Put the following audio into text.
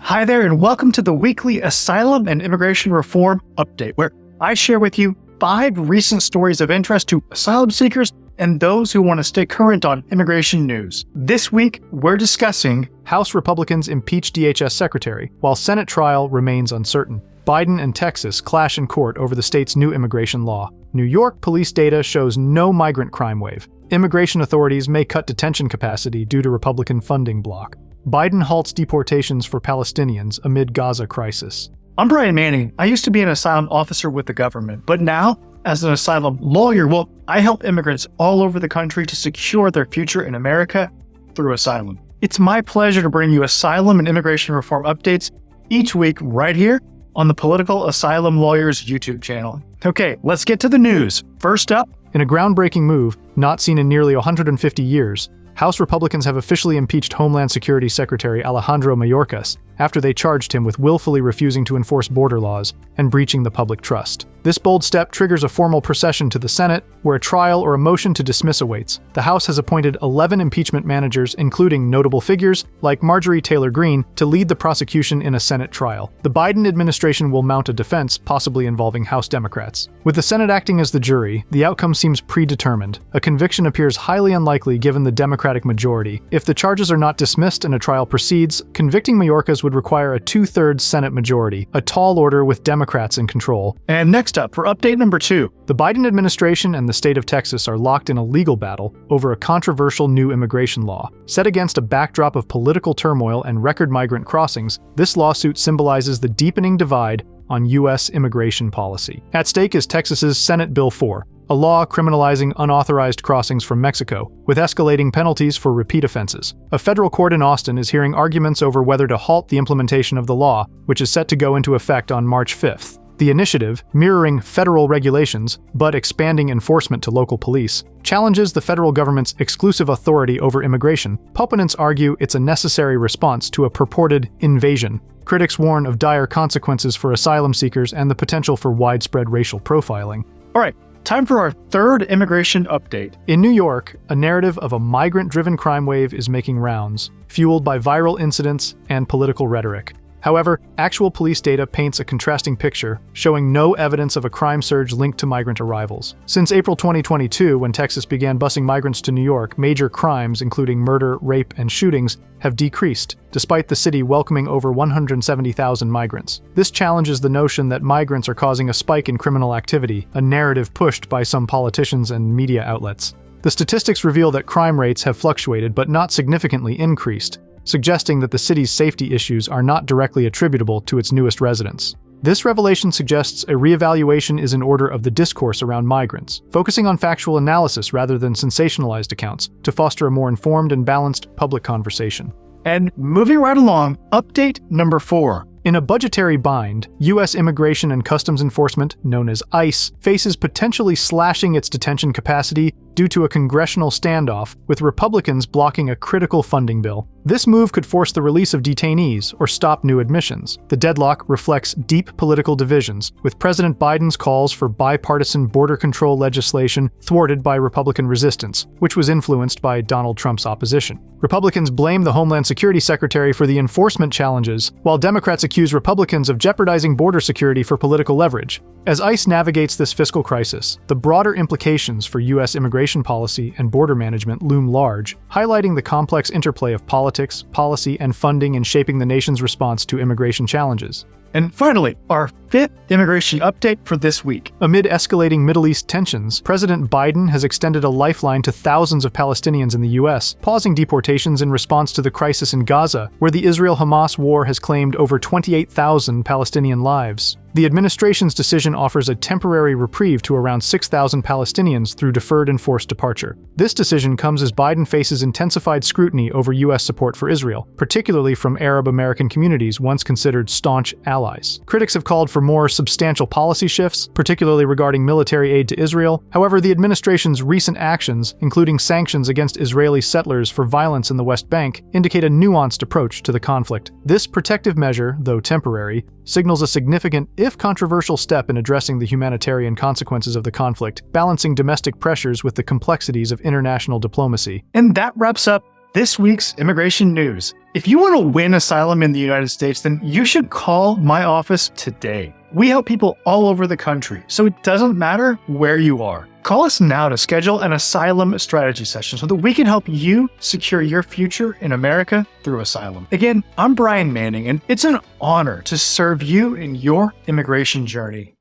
Hi there, and welcome to the weekly Asylum and Immigration Reform Update, where I share with you 5 recent stories of interest to asylum seekers and those who want to stay current on immigration news. This week, we're discussing House Republicans impeach DHS Secretary, while Senate trial remains uncertain. Biden and Texas clash in court over the state's new immigration law. New York police data shows no migrant crime wave. Immigration authorities may cut detention capacity due to Republican funding block. Biden halts deportations for Palestinians amid Gaza crisis. I'm Brian Manning. I used to be an asylum officer with the government, but now, as an asylum lawyer, I help immigrants all over the country to secure their future in America through asylum. It's my pleasure to bring you asylum and immigration reform updates each week right here on the Political Asylum Lawyers YouTube channel. Okay, let's get to the news. First up, in a groundbreaking move, not seen in nearly 150 years, House Republicans have officially impeached Homeland Security Secretary Alejandro Mayorkas after they charged him with willfully refusing to enforce border laws and breaching the public trust. This bold step triggers a formal procession to the Senate, where a trial or a motion to dismiss awaits. The House has appointed 11 impeachment managers, including notable figures like Marjorie Taylor Greene, to lead the prosecution in a Senate trial. The Biden administration will mount a defense, possibly involving House Democrats. With the Senate acting as the jury, the outcome seems predetermined. A conviction appears highly unlikely given the Democratic majority. If the charges are not dismissed and a trial proceeds, convicting Mayorkas would require a 2/3 Senate majority, a tall order with Democrats in control. And next up, for update number 2. The Biden administration and the state of Texas are locked in a legal battle over a controversial new immigration law. Set against a backdrop of political turmoil and record migrant crossings, this lawsuit symbolizes the deepening divide on U.S. immigration policy. At stake is Texas's Senate Bill 4, a law criminalizing unauthorized crossings from Mexico, with escalating penalties for repeat offenses. A federal court in Austin is hearing arguments over whether to halt the implementation of the law, which is set to go into effect on March 5th. The initiative, mirroring federal regulations but expanding enforcement to local police, challenges the federal government's exclusive authority over immigration. Proponents argue it's a necessary response to a purported invasion. Critics warn of dire consequences for asylum seekers and the potential for widespread racial profiling. All right. Time for our third immigration update. In New York, a narrative of a migrant-driven crime wave is making rounds, fueled by viral incidents and political rhetoric. However, actual police data paints a contrasting picture, showing no evidence of a crime surge linked to migrant arrivals. Since April 2022, when Texas began busing migrants to New York, major crimes, including murder, rape, and shootings, have decreased, despite the city welcoming over 170,000 migrants. This challenges the notion that migrants are causing a spike in criminal activity, a narrative pushed by some politicians and media outlets. The statistics reveal that crime rates have fluctuated but not significantly increased, suggesting that the city's safety issues are not directly attributable to its newest residents. This revelation suggests a reevaluation is in order of the discourse around migrants, focusing on factual analysis rather than sensationalized accounts to foster a more informed and balanced public conversation. And moving right along, update number 4. In a budgetary bind, U.S. Immigration and Customs Enforcement, known as ICE, faces potentially slashing its detention capacity due to a congressional standoff, with Republicans blocking a critical funding bill. This move could force the release of detainees or stop new admissions. The deadlock reflects deep political divisions, with President Biden's calls for bipartisan border control legislation thwarted by Republican resistance, which was influenced by Donald Trump's opposition. Republicans blame the Homeland Security Secretary for the enforcement challenges, while Democrats accuse Republicans of jeopardizing border security for political leverage. As ICE navigates this fiscal crisis, the broader implications for U.S. immigration policy and border management loom large, highlighting the complex interplay of politics, policy, and funding in shaping the nation's response to immigration challenges. And finally, our 5th immigration update for this week. Amid escalating Middle East tensions, President Biden has extended a lifeline to thousands of Palestinians in the U.S., pausing deportations in response to the crisis in Gaza, where the Israel-Hamas war has claimed over 28,000 Palestinian lives. The administration's decision offers a temporary reprieve to around 6,000 Palestinians through deferred and forced departure. This decision comes as Biden faces intensified scrutiny over U.S. support for Israel, particularly from Arab American communities once considered staunch allies. Critics have called for more substantial policy shifts, particularly regarding military aid to Israel. However, the administration's recent actions, including sanctions against Israeli settlers for violence in the West Bank, indicate a nuanced approach to the conflict. This protective measure, though temporary, signals a significant, if controversial, step in addressing the humanitarian consequences of the conflict, balancing domestic pressures with the complexities of international diplomacy. And that wraps up this week's immigration news. If you want to win asylum in the United States, then you should call my office today. We help people all over the country, so it doesn't matter where you are. Call us now to schedule an Asylum Strategy Session so that we can help you secure your future in America through asylum. Again, I'm Brian Manning, and it's an honor to serve you in your immigration journey.